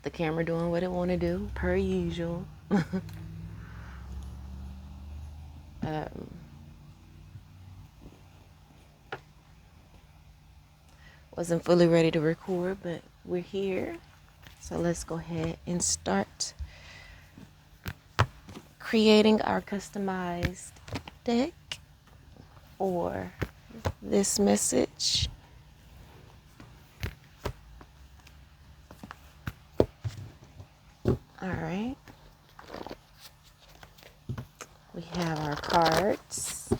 The camera doing what it want to do, per usual. um, wasn't fully ready to record, but we're here. So let's go ahead and start creating our customized deck for this message. All right. We have our cards.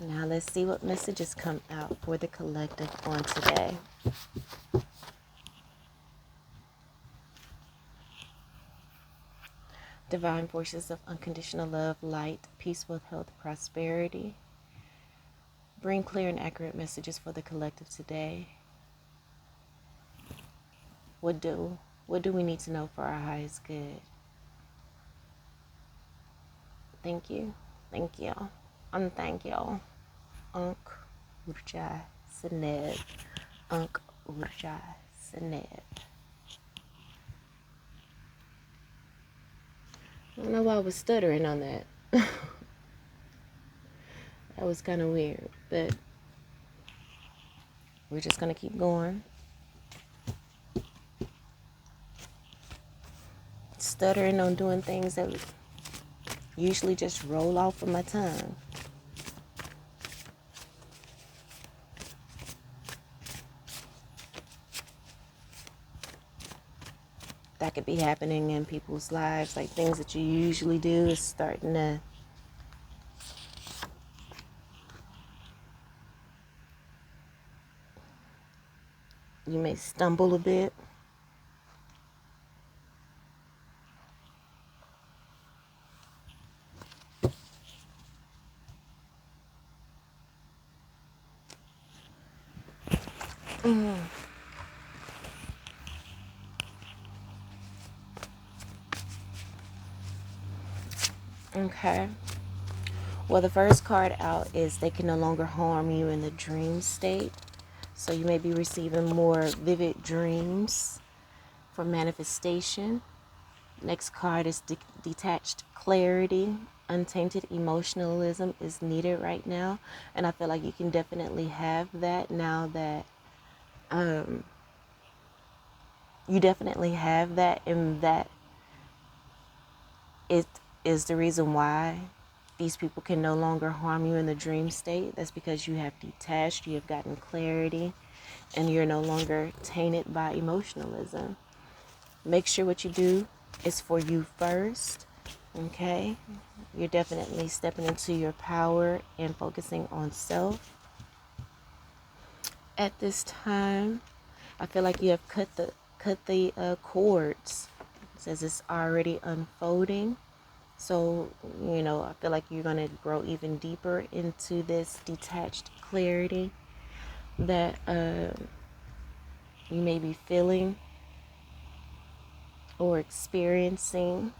Now let's see what messages come out for the collective on today. Divine forces of unconditional love, light, peace, wealth, health, prosperity. Bring clear and accurate messages for the collective today. What do we need to know for our highest good? Thank you. Thank you. Thank you. Unk Urja Sened. Unk Urja Sened. I don't know why I was stuttering on that. That was kind of weird, but we're just going to keep going. Stuttering on doing things that usually just roll off of my tongue. That could be happening in people's lives, like things that you usually do is starting to you may stumble a bit. Okay. Well, the first card out is they can no longer harm you in the dream state. So you may be receiving more vivid dreams for manifestation. Next card is detached clarity. Untainted emotionalism is needed right now. And I feel like you can definitely have that now that you definitely have that, and that it is the reason why these people can no longer harm you in the dream state. That's because you have detached, you have gotten clarity, and you're no longer tainted by emotionalism. Make sure what you do is for you first, okay? You're definitely stepping into your power and focusing on self. At this time, I feel like you have cut the cords. It says it's already unfolding. So, I feel like you're going to grow even deeper into this detached clarity that you may be feeling or experiencing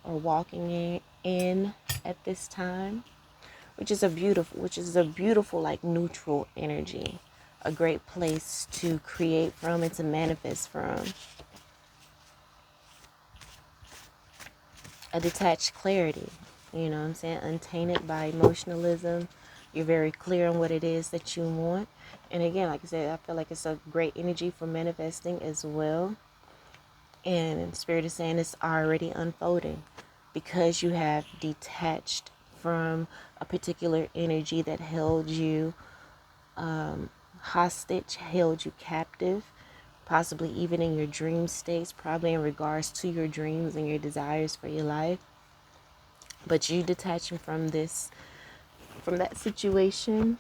or walking in at this time, which is a beautiful like neutral energy, a great place to create from and to manifest from. A detached clarity, you know what I'm saying? Untainted by emotionalism. You're very clear on what it is that you want. And again, like I said, I feel like it's a great energy for manifesting as well. And Spirit is saying it's already unfolding because you have detached from a particular energy that held you hostage, held you captive, possibly even in your dream states, probably in regards to your dreams and your desires for your life. But you detaching from that situation,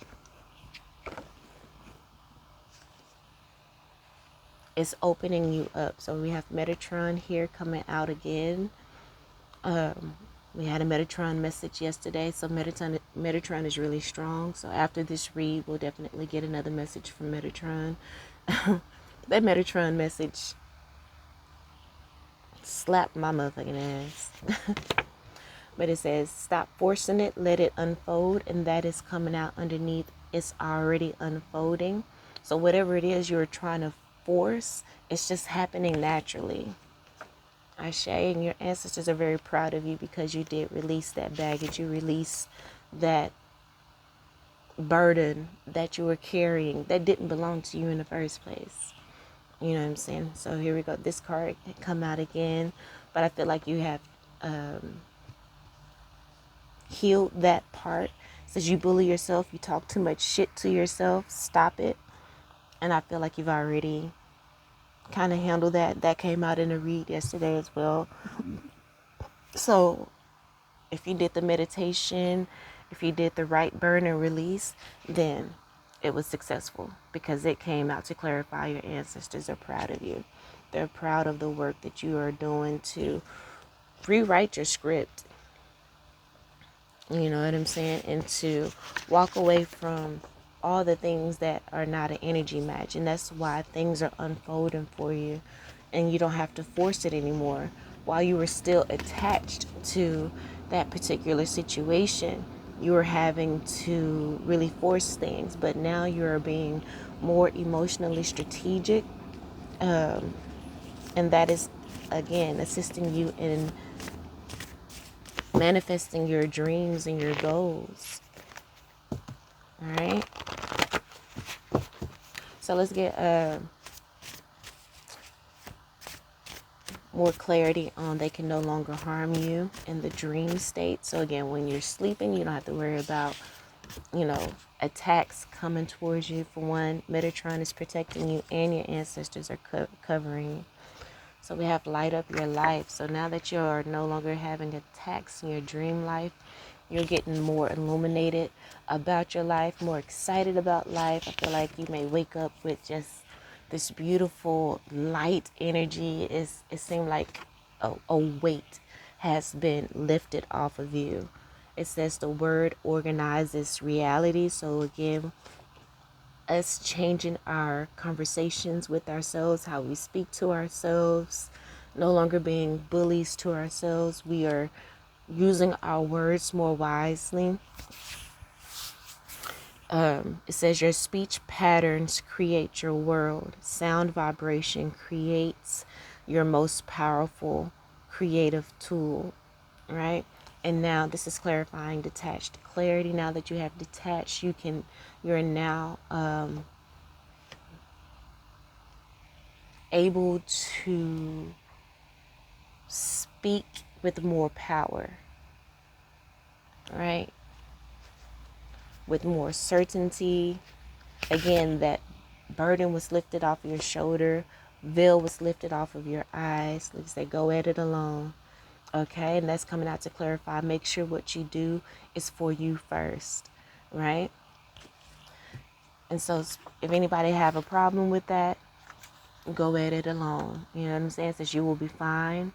is opening you up. So we have Metatron here coming out again. We had a Metatron message yesterday, so Metatron is really strong. So after this read, we'll definitely get another message from Metatron. That Metatron message slapped my motherfucking ass. But it says, stop forcing it, let it unfold, and that is coming out underneath. It's already unfolding. So whatever it is you're trying to force. It's just happening naturally. Ashe, and your ancestors are very proud of you because you did release that baggage. You released that burden that you were carrying that didn't belong to you in the first place. You know what I'm saying? So here we go. This card come out again, but I feel like you have healed that part. It says you bully yourself, you talk too much shit to yourself. Stop it. And I feel like you've already kind of handled that. That came out in a read yesterday as well. So if you did the meditation, if you did the right burn and release, then it was successful because it came out to clarify your ancestors are proud of you. They're proud of the work that you are doing to rewrite your script. You know what I'm saying? And to walk away from all the things that are not an energy match. And that's why things are unfolding for you and you don't have to force it anymore. While you were still attached to that particular situation, you were having to really force things. But now you're being more emotionally strategic. And that is, again, assisting you in manifesting your dreams and your goals. All right. So let's get more clarity on they can no longer harm you in the dream state. So again, when you're sleeping, you don't have to worry about, attacks coming towards you. For one, Metatron is protecting you and your ancestors are covering you. So we have light up your life. So now that you're no longer having attacks in your dream life, you're getting more illuminated about your life, more excited about life. I feel like you may wake up with just this beautiful light energy. It seemed like a weight has been lifted off of you. It says the word organizes reality. So again, us changing our conversations with ourselves, how we speak to ourselves, no longer being bullies to ourselves. We are using our words more wisely. It says your speech patterns create your world. Sound vibration creates your most powerful creative tool, right? And now this is clarifying detached clarity. Now that you have detached, you're now able to speak with more power, right? With more certainty. Again, that burden was lifted off of your shoulder, veil was lifted off of your eyes. Let's say, go at it alone. Okay, and that's coming out to clarify. Make sure what you do is for you first, right? And so if anybody have a problem with that, go at it alone. You know what I'm saying? Says you will be fine.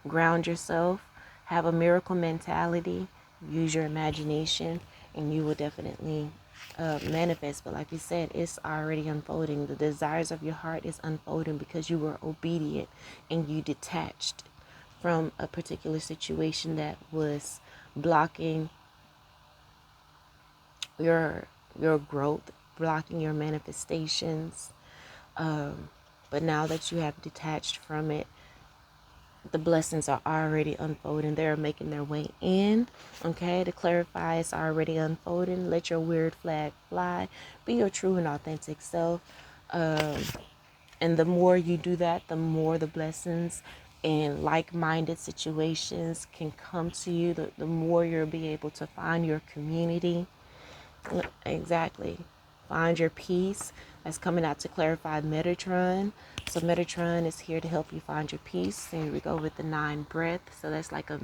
Ground yourself. Have a miracle mentality. Use your imagination, and you will definitely manifest. But like we said, it's already unfolding. The desires of your heart is unfolding because you were obedient and you detached from a particular situation that was blocking your growth, blocking your manifestations. But now that you have detached from it, the blessings are already unfolding. They're making their way in. Okay, to clarify, it's already unfolding. Let your weird flag fly. Be your true and authentic self. And the more you do that, the more the blessings and like-minded situations can come to you. The more you'll be able to find your community. Exactly. Find your peace. That's coming out to clarify Metatron. So Metatron is here to help you find your peace. And here we go with the 9 breaths. So that's like a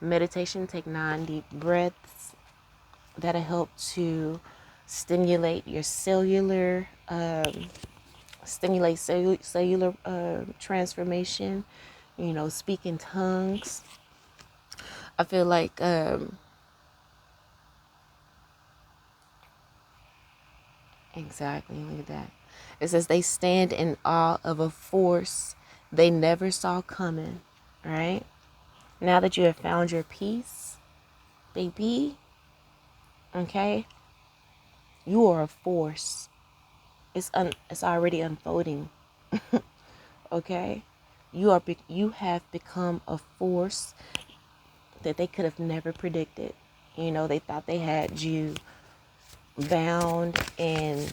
meditation. Take 9 deep breaths. That'll help to stimulate your cellular transformation. Speak in tongues. I feel like exactly, look at that. It says they stand in awe of a force they never saw coming, right? Now that you have found your peace, baby, okay, you are a force. It's already unfolding. Okay? You have become a force that they could have never predicted. They thought they had you bound and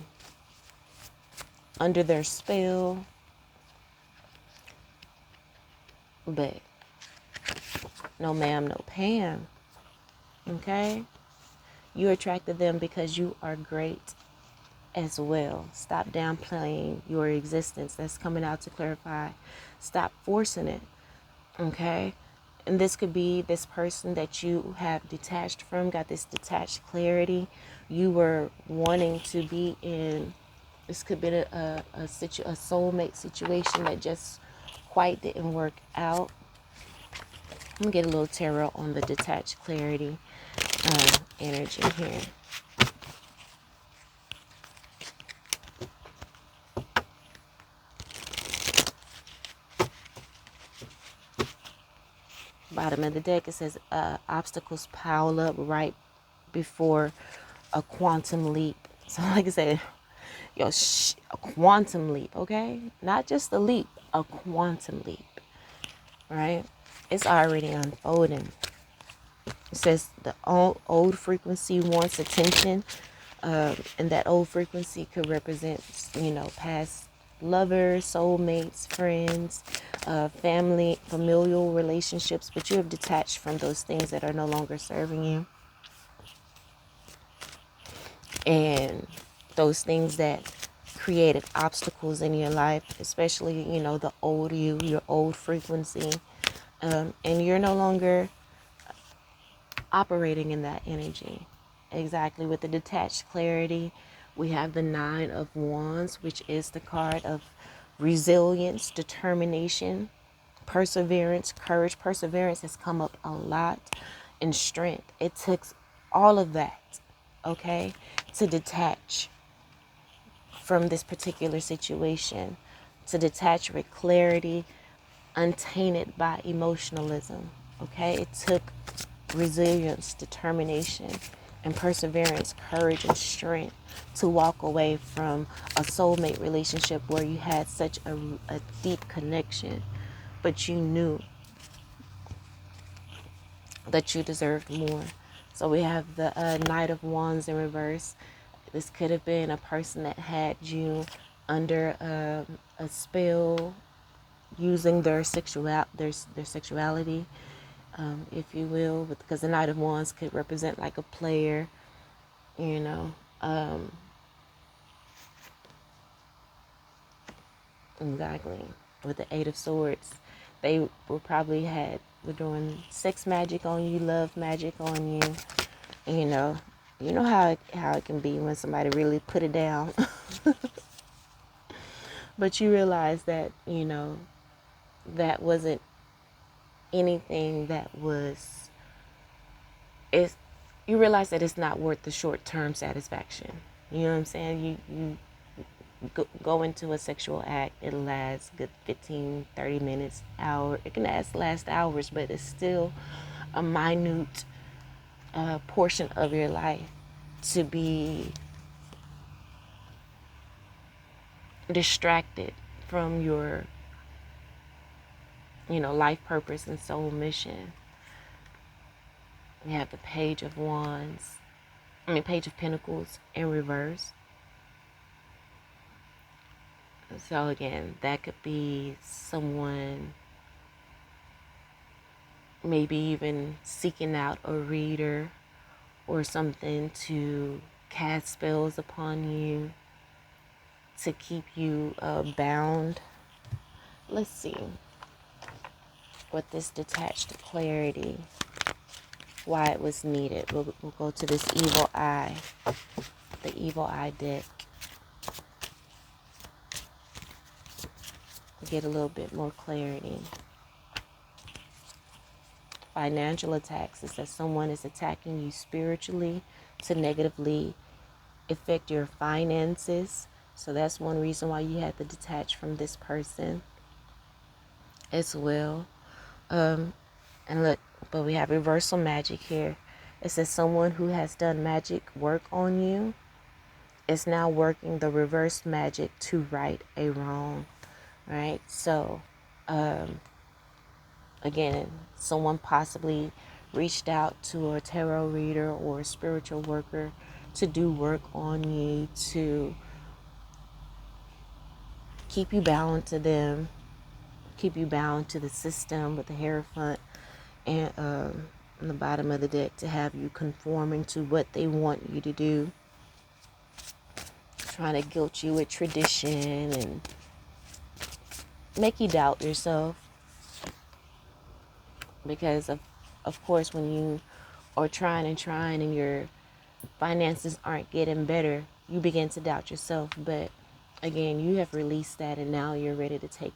under their spell, but no ma'am, no Pam. Okay? You attracted them because you are great as well. Stop downplaying your existence. That's coming out to clarify. Stop forcing it. Okay? And this could be this person that you have detached from, got this detached clarity. You were wanting to be in, this could be a soulmate situation that just quite didn't work out. I'm going to get a little tarot on the detached clarity energy here. Bottom of the deck, it says obstacles pile up right before a quantum leap. So like I said, a quantum leap, okay? Not just a leap, a quantum leap, right? It's already unfolding. It says the old frequency wants attention, and that old frequency could represent, past lovers, soulmates, friends, familial relationships, but you have detached from those things that are no longer serving you. And those things that created obstacles in your life, especially, the old you, your old frequency, and you're no longer operating in that energy. Exactly. With the detached clarity, we have the Nine of Wands, which is the card of resilience, determination, perseverance, courage. Perseverance has come up a lot, and strength. It took all of that, okay, to detach from this particular situation, to detach with clarity, untainted by emotionalism. Okay, it took resilience, determination, and perseverance, courage, and strength to walk away from a soulmate relationship where you had such a deep connection, but you knew that you deserved more. So we have the Knight of Wands in reverse. This could have been a person that had you under a spell, using their sexuality, if you will, because the Knight of Wands could represent like a player, you know. Exactly. With the Eight of Swords, they were doing sex magic on you, love magic on you. You know, how it can be when somebody really put it down. But you realize that, that wasn't anything that was, it's, you realize that it's not worth the short-term satisfaction. You know what I'm saying? You go into a sexual act, it lasts good 15, 30 minutes, hour. It can last hours, but it's still a minute portion of your life to be distracted from your, life purpose and soul mission. We have the Page of Pentacles in reverse. So again, that could be someone maybe even seeking out a reader or something to cast spells upon you to keep you bound. Let's see what this detached clarity, why it was needed. We'll go to this Evil Eye, the Evil Eye deck. Get a little bit more clarity. Financial attacks is that someone is attacking you spiritually to negatively affect your finances. So that's one reason why you had to detach from this person as well. And look, but we have reversal magic here. It says someone who has done magic work on you is now working the reverse magic to right a wrong. right? So, again, someone possibly reached out to a tarot reader or a spiritual worker to do work on you, to keep you bound to them, keep you bound to the system with the Hierophant and on the bottom of the deck, to have you conforming to what they want you to do, trying to guilt you with tradition and make you doubt yourself. Because of course, when you are trying and your finances aren't getting better, you begin to doubt yourself. But again, you have released that, and now you're ready to take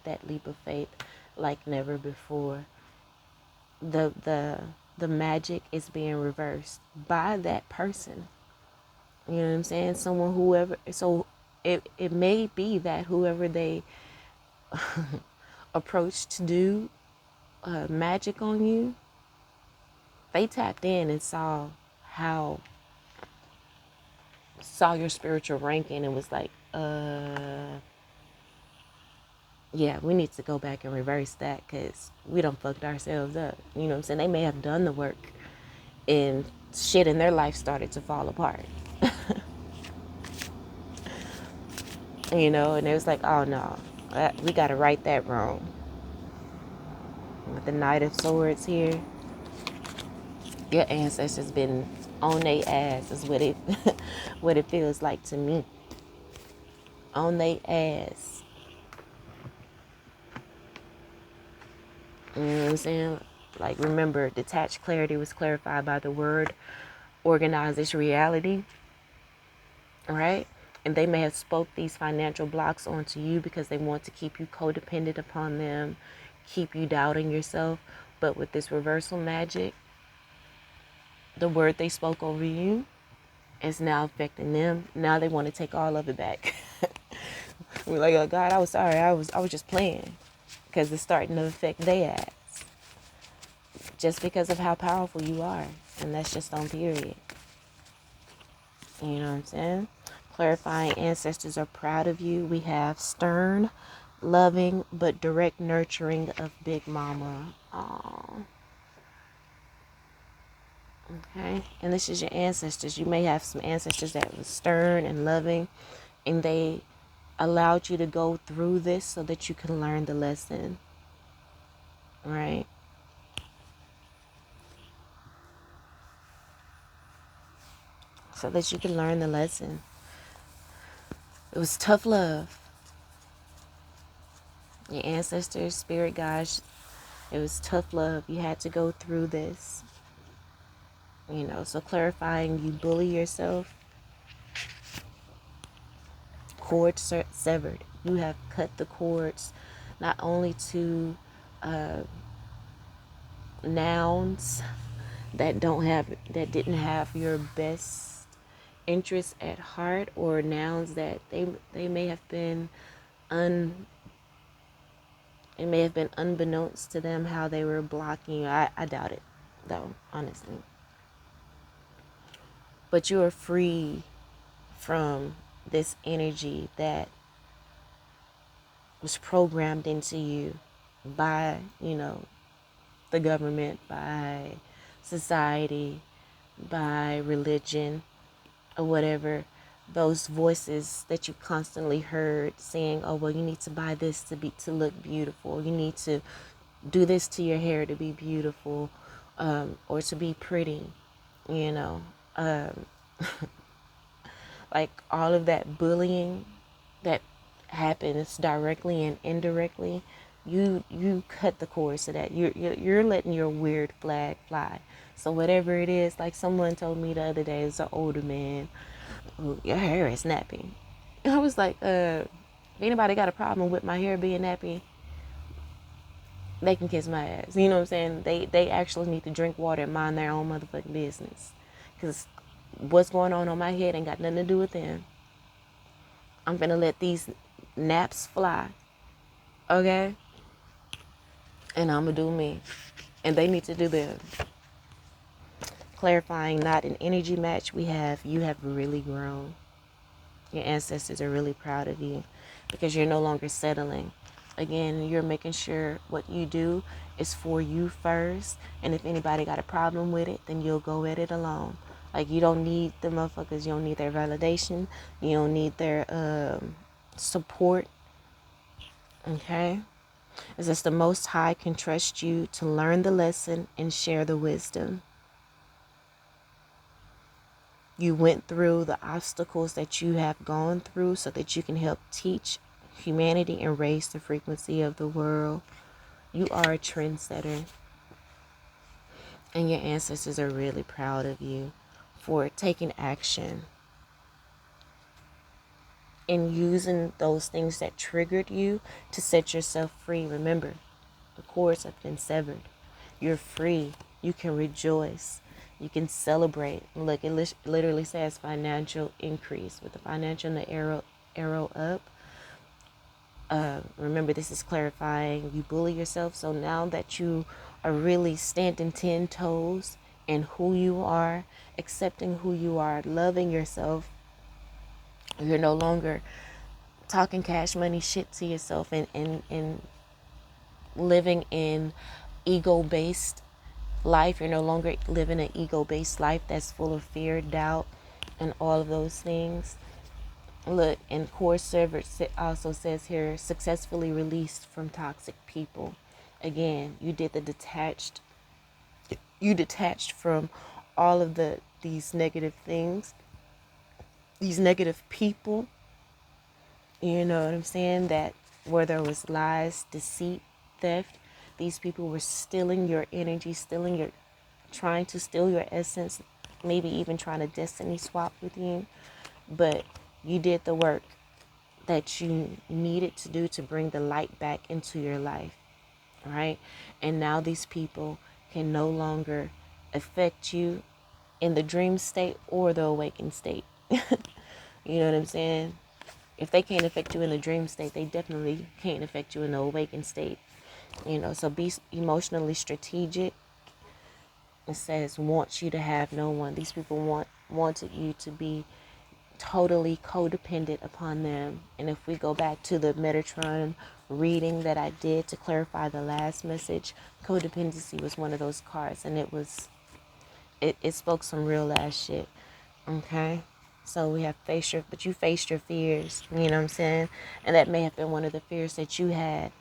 that leap of faith like never before. The magic is being reversed by that person. You know what I'm saying? Someone, whoever. So it may be that whoever they approached to do magic on you, they tapped in and saw your spiritual ranking and was like, yeah, we need to go back and reverse that, because we done fucked ourselves up. You know what I'm saying? They may have done the work and shit in their life started to fall apart. You know, and it was like, oh no, we got to right that wrong. With the Knight of Swords here, your ancestors been on their ass is what it what it feels like to me. On their ass. You know what I'm saying? Like, remember, detached clarity was clarified by the word organize this reality. Right? And they may have spoke these financial blocks onto you because they want to keep you codependent upon them, keep you doubting yourself. But with this reversal magic, the word they spoke over you is now affecting them. Now they want to take all of it back. We're like, oh God, I was sorry. I was just playing, because it's starting to affect their ass just because of how powerful you are. And that's just on period. You know what I'm saying? Clarifying ancestors are proud of you. We have stern, loving, but direct nurturing of Big Mama. Aww. Okay. And this is your ancestors. You may have some ancestors that were stern and loving, and they allowed you to go through this so that you can learn the lesson. Right? So that you can learn the lesson. It was tough love. Your ancestors, spirit guides, it was tough love. You had to go through this. You know, so clarifying, you bully yourself. Cords severed. You have cut the cords not only to nouns that didn't have your best interests at heart, or nouns that they may have been it may have been unbeknownst to them how they were blocking you. I doubt it, though, honestly. But you are free from this energy that was programmed into you by, the government, by society, by religion, or whatever. Those voices that you constantly heard saying, oh, well, you need to buy this to look beautiful. You need to do this to your hair to be beautiful, or to be pretty, you know. Like, all of that bullying that happens directly and indirectly, you cut the cords to that. You're letting your weird flag fly. So whatever it is, like someone told me the other day, it's an older man, your hair is nappy. I was like, if anybody got a problem with my hair being nappy, they can kiss my ass. You know what I'm saying? They actually need to drink water and mind their own motherfucking business. Because what's going on my head ain't got nothing to do with them. I'm gonna let these naps fly. Okay? And I'm gonna do me. And they need to do them. Clarifying, not an energy match. You have really grown. Your ancestors are really proud of you. because you're no longer settling. Again, you're making sure what you do is for you first. And if anybody got a problem with it, then you'll go at it alone. Like, you don't need the motherfuckers. You don't need their validation. You don't need their support. Okay? It's just the Most High can trust you to learn the lesson and share the wisdom. You went through the obstacles that you have gone through so that you can help teach humanity and raise the frequency of the world. You are a trendsetter. And your ancestors are really proud of you for taking action and using those things that triggered you to set yourself free. Remember, the cords have been severed. You're free. You can rejoice. You can celebrate. Look, it literally says financial increase with the financial and the arrow up. Remember, this is clarifying. You bully yourself. So now that you are really standing 10 toes in who you are, accepting who you are, loving yourself, you're no longer talking cash money shit to yourself and living in ego-based life. You're no longer living an ego-based life that's full of fear, doubt, and all of those things. Look, and Core Server also says here, successfully released from toxic people. Again, you detached from all of these negative things, these negative people. You know what I'm saying? That where there was lies, deceit, theft, these people were stealing your energy, trying to steal your essence, maybe even trying to destiny swap with you. But you did the work that you needed to do to bring the light back into your life, right? And now these people can no longer affect you in the dream state or the awakened state. You know what I'm saying? If they can't affect you in the dream state, they definitely can't affect you in the awakened state. You know, so be emotionally strategic. It says wants you to have no one. These people wanted you to be totally codependent upon them. And if we go back to the Metatron reading that I did to clarify the last message, codependency was one of those cards, and it spoke some real ass shit. Okay? So we have but you faced your fears, you know what I'm saying? And that may have been one of the fears that you had.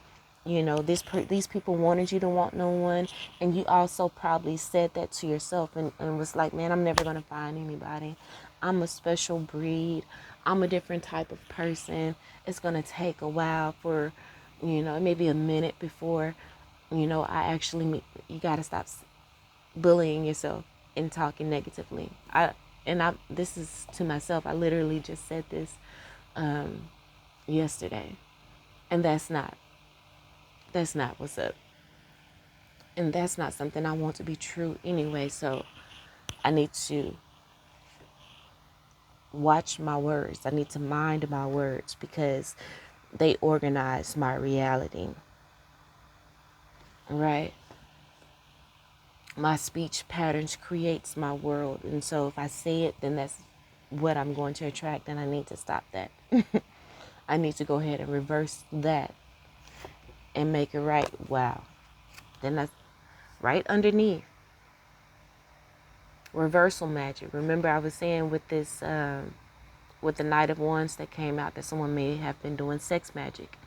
You know, these people wanted you to want no one, and you also probably said that to yourself and was like, man, I'm never going to find anybody. I'm a special breed. I'm a different type of person. It's going to take a while for, you know, maybe a minute before, you know, I actually meet. You got to stop bullying yourself and talking negatively. This is to myself. I literally just said this yesterday, and that's not what's up. And that's not something I want to be true anyway. So I need to watch my words. I need to mind my words because they organize my reality. Right? My speech patterns creates my world. And so if I say it, then that's what I'm going to attract, and I need to stop that. I need to go ahead and reverse that and make it right. Wow. Then that's right underneath. Reversal magic. Remember I was saying with this, with the Knight of Wands that came out, that someone may have been doing sex magic.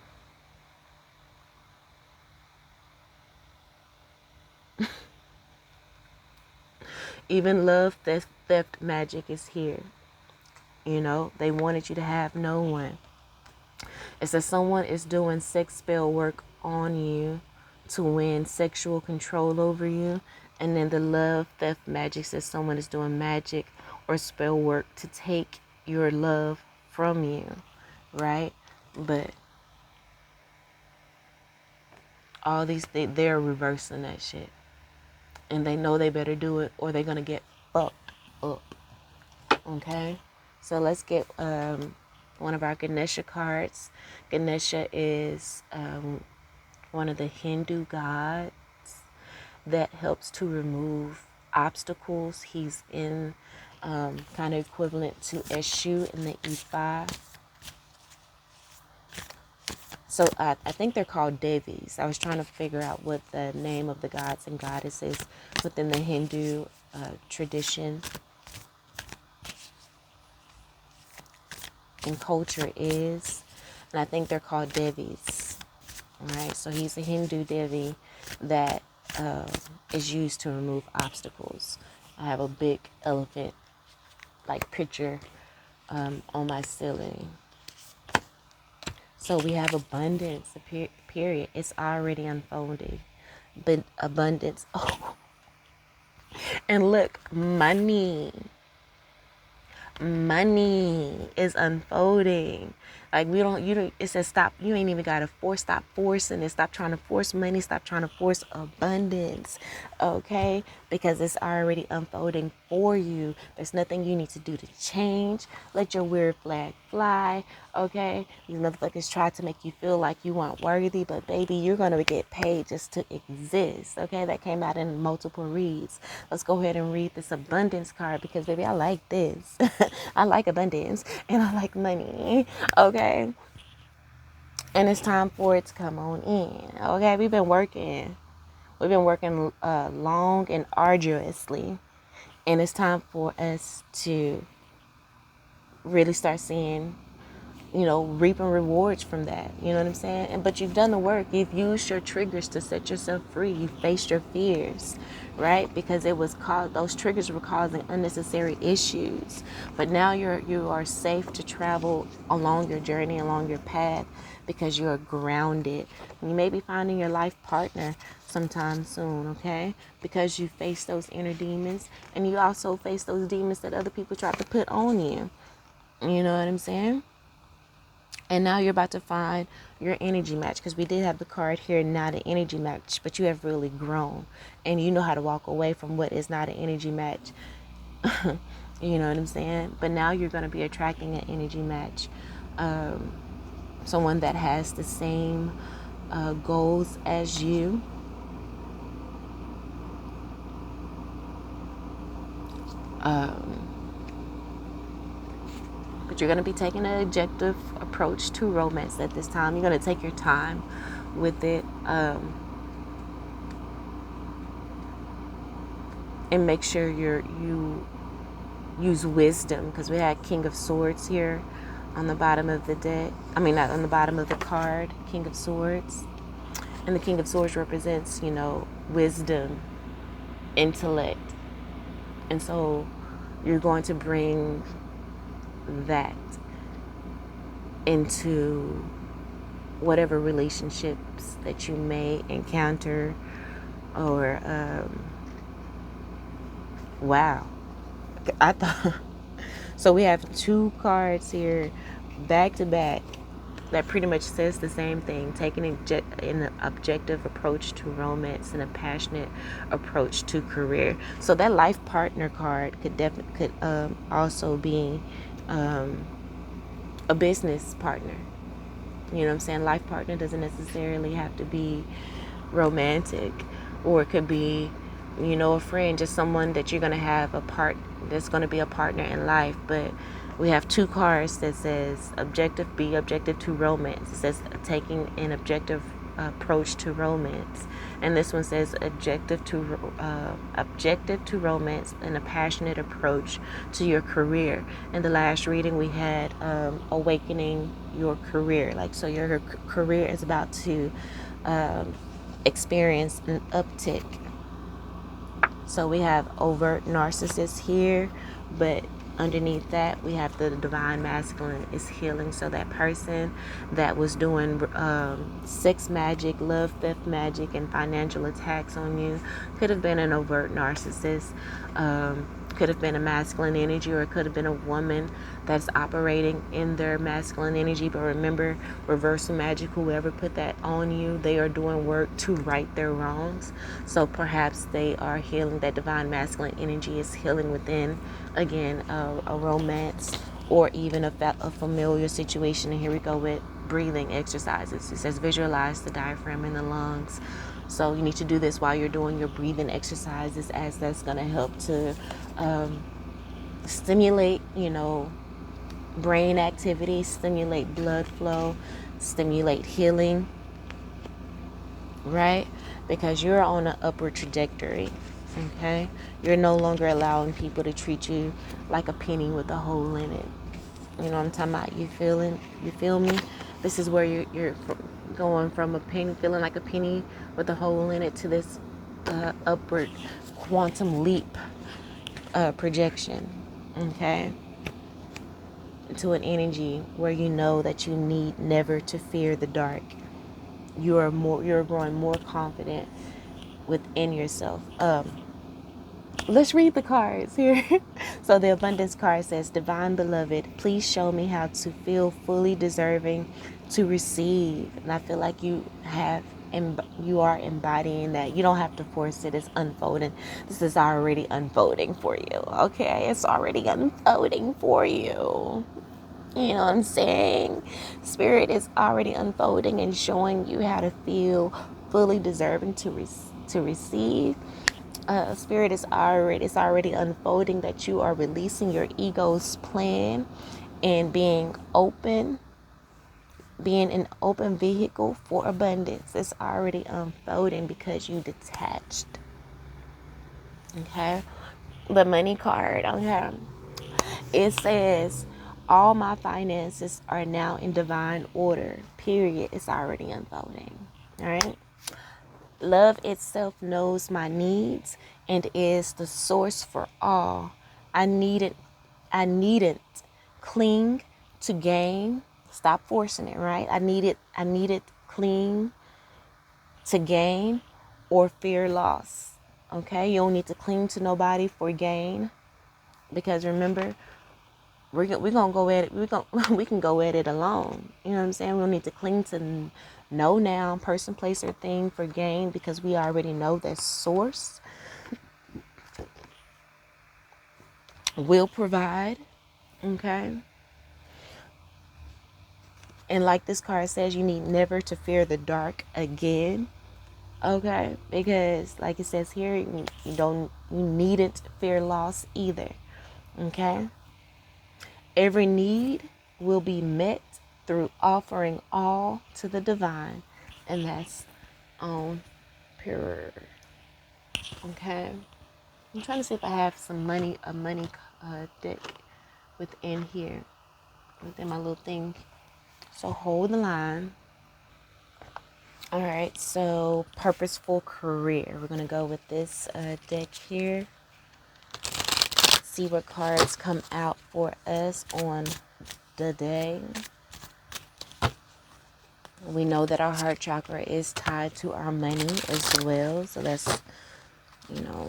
Even love theft magic is here. You know, they wanted you to have no one. It says someone is doing sex spell work on you to win sexual control over you. And then the love theft magic says someone is doing magic or spell work to take your love from you, right? But all these, they're reversing that shit. And they know they better do it or they're going to get fucked up. Okay? So let's get one of our Ganesha cards. Ganesha is one of the Hindu gods that helps to remove obstacles. He's in kind of equivalent to Eshu in the E5. So I think they're called Devis. I was trying to figure out what the name of the gods and goddesses within the Hindu tradition and culture is. And I think they're called Devis. All right. So he's a Hindu Devi that is used to remove obstacles. I have a big elephant like picture on my ceiling. So we have abundance, period. It's already unfolding. But abundance. Oh, and look, money is unfolding. Like you don't, it says stop. You ain't even got to stop forcing it. Stop trying to force money. Stop trying to force abundance. Okay. Because it's already unfolding for you. There's nothing you need to do to change. Let your weird flag fly. Okay. These motherfuckers try to make you feel like you weren't worthy, but baby, you're going to get paid just to exist. Okay. That came out in multiple reads. Let's go ahead and read this abundance card because baby, I like this. I like abundance and I like money. Okay. And it's time for it to come on in. Okay. We've been working long and arduously. And it's time for us to really start seeing, reaping rewards from that. You know what I'm saying? But you've done the work. You've used your triggers to set yourself free. You faced your fears, right? Because those triggers were causing unnecessary issues. But now you are safe to travel along your journey, along your path, because you are grounded. You may be finding your life partner sometime soon, okay? Because you face those inner demons, and you also face those demons that other people try to put on you. You know what I'm saying? And now you're about to find your energy match, because we did have the card here, not an energy match, but you have really grown and you know how to walk away from what is not an energy match. You know what I'm saying? But now you're going to be attracting an energy match. Someone that has the same goals as you. But you're going to be taking an objective approach to romance at this time. You're going to take your time with it. And make sure you use wisdom, because we had King of Swords here on the bottom of the deck. I mean, not on the bottom of the card, King of Swords. And the King of Swords represents, wisdom, intellect. And so you're going to bring that into whatever relationships that you may encounter. Or wow, I thought so. We have two cards here back to back that pretty much says the same thing: taking an objective approach to romance and a passionate approach to career. So that life partner card could also be a business partner. You know what I'm saying? Life partner doesn't necessarily have to be romantic, or it could be, a friend, just someone that you're going to have that's going to be a partner in life. But we have two cards that says objective to romance. It says taking an objective approach to romance, and this one says objective to romance and a passionate approach to your career. In the last reading we had awakening your career, like, so your career is about to experience an uptick. So we have overt narcissists here, but underneath that we have the divine masculine is healing. So that person that was doing sex magic, love theft magic, and financial attacks on you could have been an overt narcissist. Could have been a masculine energy, or it could have been a woman that's operating in their masculine energy. But remember, reversal magic, whoever put that on you, they are doing work to right their wrongs. So perhaps they are healing. That divine masculine energy is healing within, again, a romance, or even a familiar situation. And here we go with breathing exercises. It says visualize the diaphragm in the lungs. So you need to do this while you're doing your breathing exercises, as that's going to help to stimulate, brain activity, stimulate blood flow, stimulate healing, right? Because you're on an upward trajectory, okay? You're no longer allowing people to treat you like a penny with a hole in it. You know what I'm talking about? You feel me? This is where you're going from a penny, feeling like a penny with a hole in it, to this upward quantum leap projection, okay? To an energy where you know that you need never to fear the dark. You're growing more confident within yourself. Let's read the cards here. So the abundance card says, Divine Beloved, please show me how to feel fully deserving to receive. And I feel like you are embodying that. You don't have to force it. It's unfolding. This is already unfolding for you. Okay, it's already unfolding for you. You know what I'm saying? Spirit is already unfolding and showing you how to feel fully deserving to receive. Spirit is already unfolding that you are releasing your ego's plan and being an open vehicle for abundance. It's already unfolding because you detached. Okay, the money card. Okay, it says all my finances are now in divine order. Period. It's already unfolding. All right. Love itself knows my needs and is the source for all. I needn't cling to gain. Stop forcing it, right? I needed cling to gain or fear loss. Okay? You don't need to cling to nobody for gain, because remember, we're gonna go at it. We can go at it alone. You know what I'm saying? We don't need to cling to no noun, person, place, or thing for gain, because we already know that source will provide. Okay. And like this card says, you need never to fear the dark again. Okay, because like it says here, you needn't fear loss either. Okay. Every need will be met through offering all to the divine, and that's on pure. Okay, I'm trying to see if I have a money deck within here, within my little thing. So hold the line. All right, so purposeful career. We're gonna go with this deck here. See what cards come out for us on the day. We know that our heart chakra is tied to our money as well, so that's,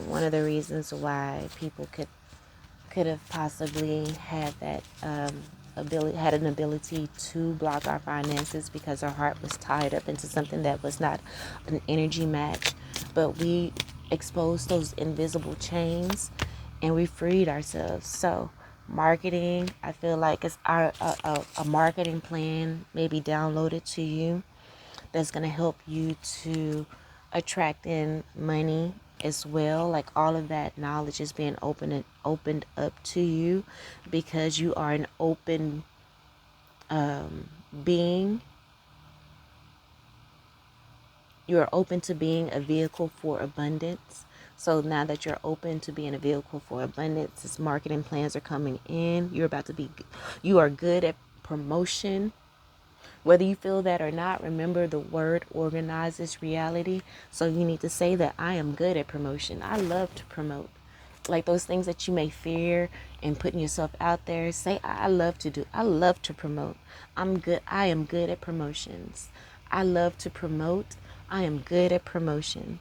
one of the reasons why people could have possibly had that an ability to block our finances, because our heart was tied up into something that was not an energy match. But we exposed those invisible chains and we freed ourselves. So marketing, I feel like it's a marketing plan maybe downloaded to you that's going to help you to attract in money as well. Like all of that knowledge is being opened up to you, because you are an open being. You are open to being a vehicle for abundance. So now that you're open to being a vehicle for abundance, this marketing plans are coming in. You are good at promotion. Whether you feel that or not, remember the word organizes reality. So you need to say that I am good at promotion. I love to promote. Like those things that you may fear and putting yourself out there, say I love to promote. I am good at promotions. I love to promote. I am good at promotion.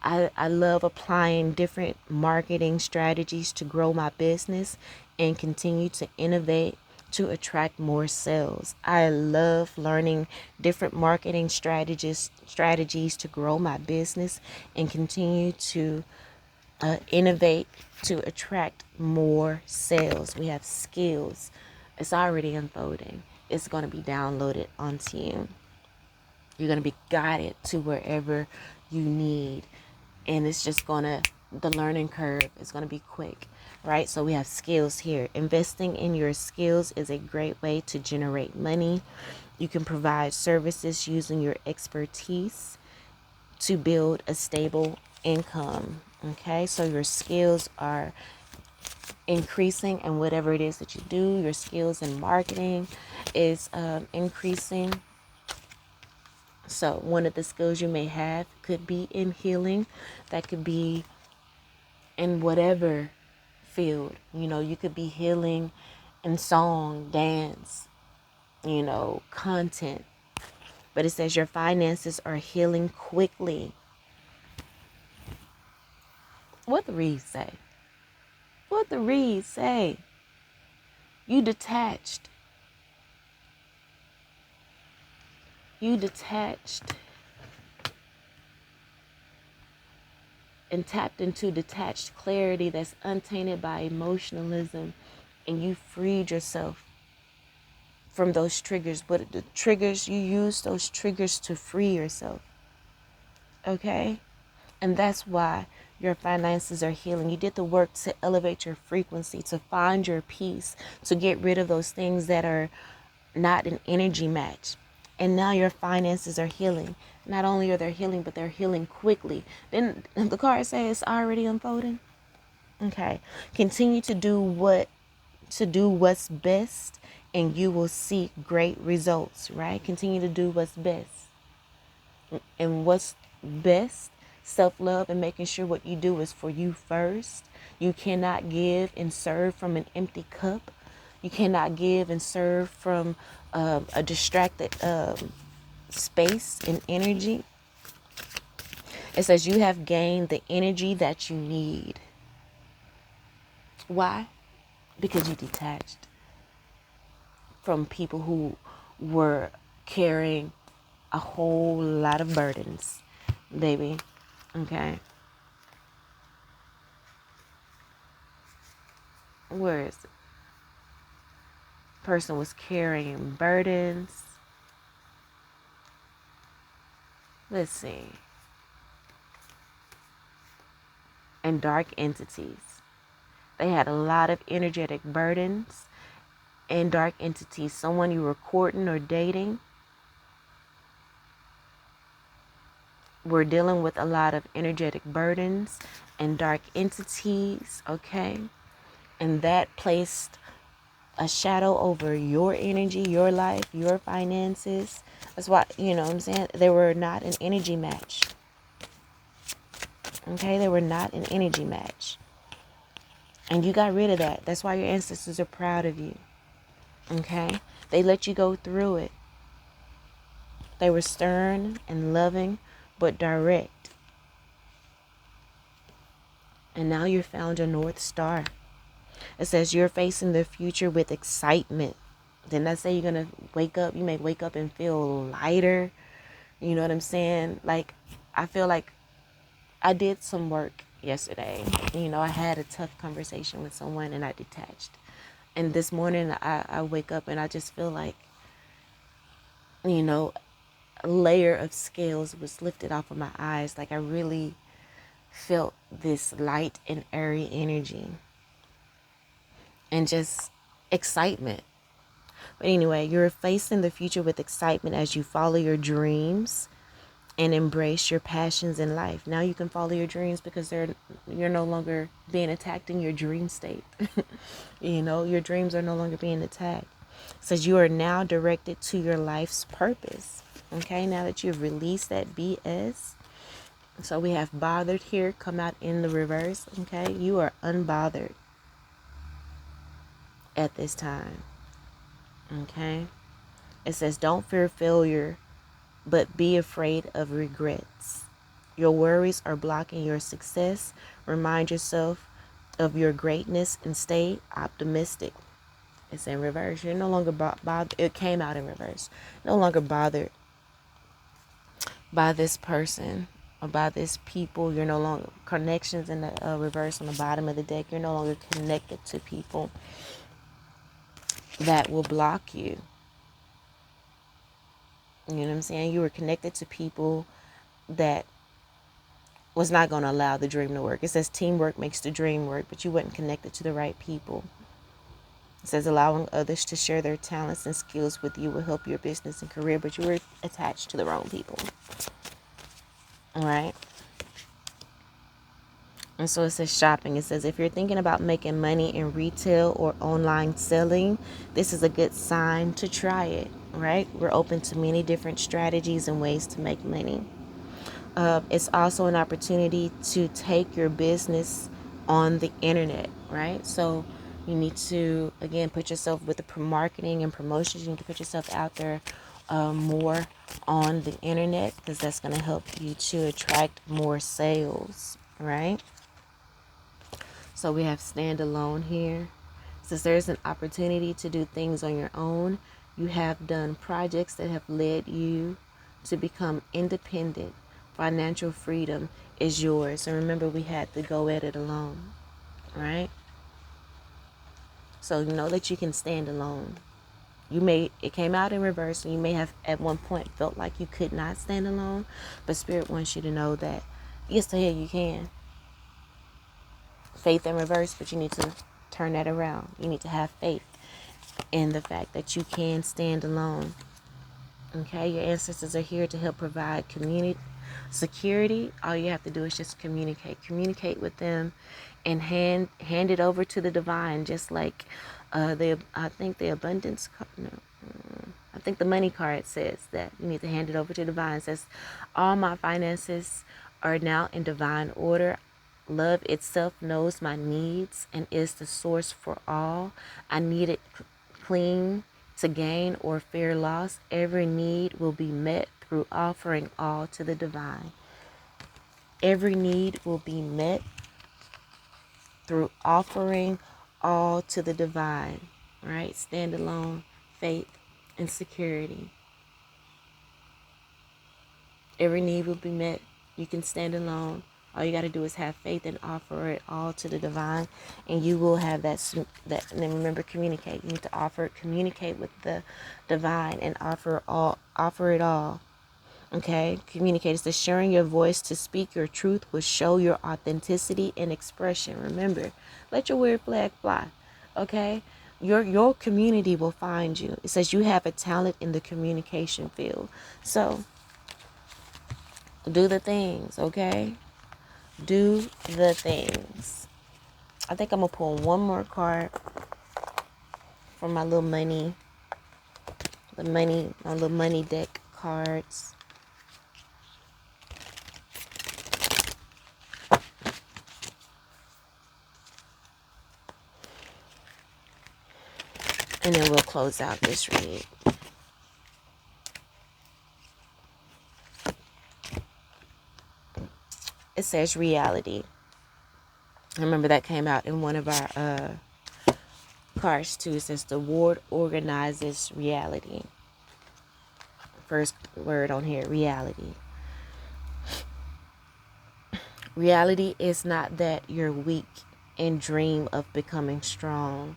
I love applying different marketing strategies to grow my business and continue to innovate to attract more sales. I love learning different marketing strategies to grow my business and continue to innovate to attract more sales. We have skills. It's already unfolding. It's going to be downloaded onto you. You're going to be guided to wherever you need. And it's just the learning curve is going to be quick, right? So we have skills here. Investing in your skills is a great way to generate money. You can provide services using your expertise to build a stable income. Okay, so your skills are increasing, and whatever it is that you do, your skills in marketing is increasing. So one of the skills you may have could be in healing. That could be in whatever field. You could be healing in song, dance, content. But it says your finances are healing quickly. What the reads say? What the reads say? You detached. You detached and tapped into detached clarity that's untainted by emotionalism, and you freed yourself from those triggers. But the triggers, you use those triggers to free yourself. Okay? And that's why your finances are healing. You did the work to elevate your frequency, to find your peace, to get rid of those things that are not an energy match. And now your finances are healing. Not only are they healing, but they're healing quickly. Then the card says it's already unfolding. Okay. Continue to do what's best, and you will see great results, right? Continue to do what's best. And what's best? Self-love, and making sure what you do is for you first. You cannot give and serve from an empty cup. You cannot give and serve from a distracted space and energy. It says you have gained the energy that you need. Why? Because you detached from people who were carrying a whole lot of burdens, baby. Okay. Where is it? Person was carrying burdens. Let's see. And dark entities. They had a lot of energetic burdens and dark entities. Someone you were courting or dating were dealing with a lot of energetic burdens and dark entities, okay? And that placed a shadow over your energy, your life, your finances. That's why, what I'm saying? They were not an energy match. Okay? They were not an energy match. And you got rid of that. That's why your ancestors are proud of you. Okay? They let you go through it. They were stern and loving, but direct. And now you're found your North Star. It says you're facing the future with excitement. Didn't I say you're going to wake up? You may wake up and feel lighter. You know what I'm saying? Like, I feel like I did some work yesterday. I had a tough conversation with someone and I detached. And this morning I wake up and I just feel like, a layer of scales was lifted off of my eyes. Like I really felt this light and airy energy and just excitement. But anyway, you're facing the future with excitement as you follow your dreams and embrace your passions in life. Now you can follow your dreams because you're no longer being attacked in your dream state. Your dreams are no longer being attacked. It says you are now directed to your life's purpose. Okay, now that you've released that BS. So we have bothered here come out in the reverse. Okay, you are unbothered at this time. Okay, it says don't fear failure, but be afraid of regrets. Your worries are blocking your success. Remind yourself of your greatness and stay optimistic. It's in reverse. You're no longer bothered. It came out in reverse. No longer bothered by this person or by this people. You're no longer connections in the reverse on the bottom of the deck. You're no longer connected to people that will block you. You know what I'm saying? You were connected to people that was not going to allow the dream to work. It says teamwork makes the dream work, but you weren't connected to the right people. It says allowing others to share their talents and skills with you will help your business and career, but you were attached to the wrong people. All right. And so it says shopping. It says if you're thinking about making money in retail or online selling, this is a good sign to try it. Right? We're open to many different strategies and ways to make money. It's also an opportunity to take your business on the internet, right? So you need to, again, put yourself with the marketing and promotions. You need to put yourself out there more on the internet, because that's going to help you to attract more sales, right? So we have standalone here. Since there's an opportunity to do things on your own, you have done projects that have led you to become independent. Financial freedom is yours. And remember, we had to go at it alone, right? So you know that you can stand alone. It came out in reverse, and you may have at one point felt like you could not stand alone, but Spirit wants you to know that yes, to hell you can. Faith in reverse, but you need to turn that around. You need to have faith in the fact that you can stand alone. Okay, your ancestors are here to help provide community security. All you have to do is just communicate with them, and hand it over to the divine, just like I think the abundance card, no, I think the money card says that you need to hand it over to the divine. It says all my finances are now in divine order. Love itself knows my needs and is the source for all. I need it clean to gain or fear loss. Every need will be met through offering all to the divine. Every need will be met through offering all to the divine. Right? Stand alone, faith, and security. Every need will be met. You can stand alone. All you got to do is have faith and offer it all to the divine, and you will have that. And then remember, communicate. You need to communicate with the divine, and offer it all. Okay, communicate. It's sharing your voice to speak your truth will show your authenticity and expression. Remember, let your weird flag fly. Okay, your community will find you. It says you have a talent in the communication field. So do the things, okay? Do the things. I think I'm going to pull one more card for my little money, my little money deck cards. And then we'll close out this read. It says reality. Remember that came out in one of our cards too. It says the ward organizes reality. First word on here, reality. Reality is not that you're weak and dream of becoming strong,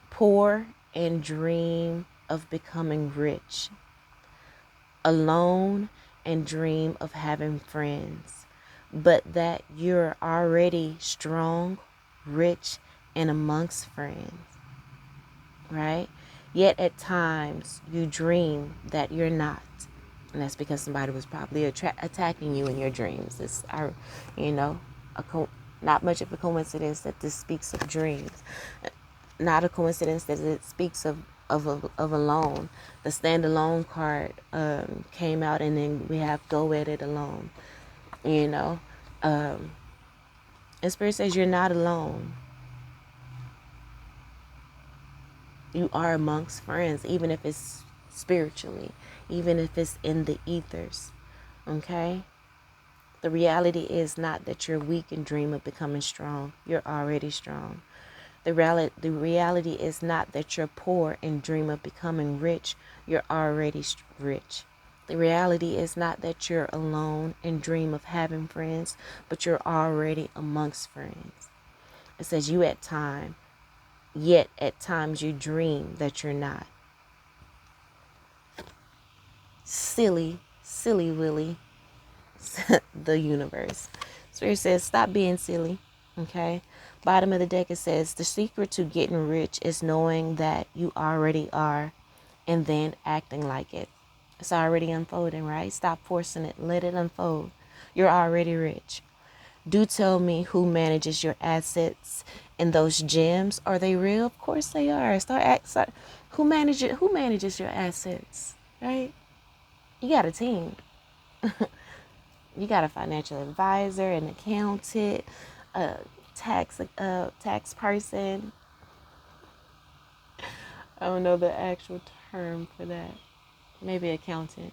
poor and dream of becoming rich, alone and dream of having friends, but that you're already strong, rich, and amongst friends, right? Yet at times you dream that you're not. And that's because somebody was probably attacking you in your dreams. It's, not much of a coincidence that this speaks of dreams. Not a coincidence that it speaks of alone. The stand alone card came out, and then we have go at it alone. And Spirit says you're not alone. You are amongst friends, even if it's spiritually, even if it's in the ethers. Okay? The reality is not that you're weak and dream of becoming strong. You're already strong. The reality is not that you're poor and dream of becoming rich. You're already rich. The reality is not that you're alone and dream of having friends, but you're already amongst friends. It says yet at times you dream that you're not. Silly Willy, the universe. Spirit says, stop being silly. Okay. Bottom of the deck, it says the secret to getting rich is knowing that you already are and then acting like it. It's already unfolding, right? Stop forcing it. Let it unfold. You're already rich. Do tell me who manages your assets and those gems. Are they real? Of course they are. Start who manages your assets, right? You got a team. You got a financial advisor, an accountant, a tax person. I don't know the actual term for that. Maybe accountant.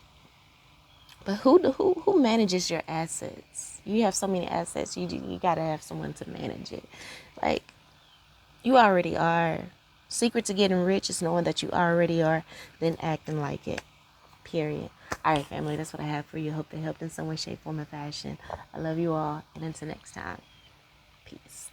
But who manages your assets? You have so many assets. You gotta have someone to manage it. Like, you already are. Secret to getting rich is knowing that you already are, then acting like it. Period. All right, family. That's what I have for you. Hope it helped in some way, shape, form, or fashion. I love you all, and until next time, peace.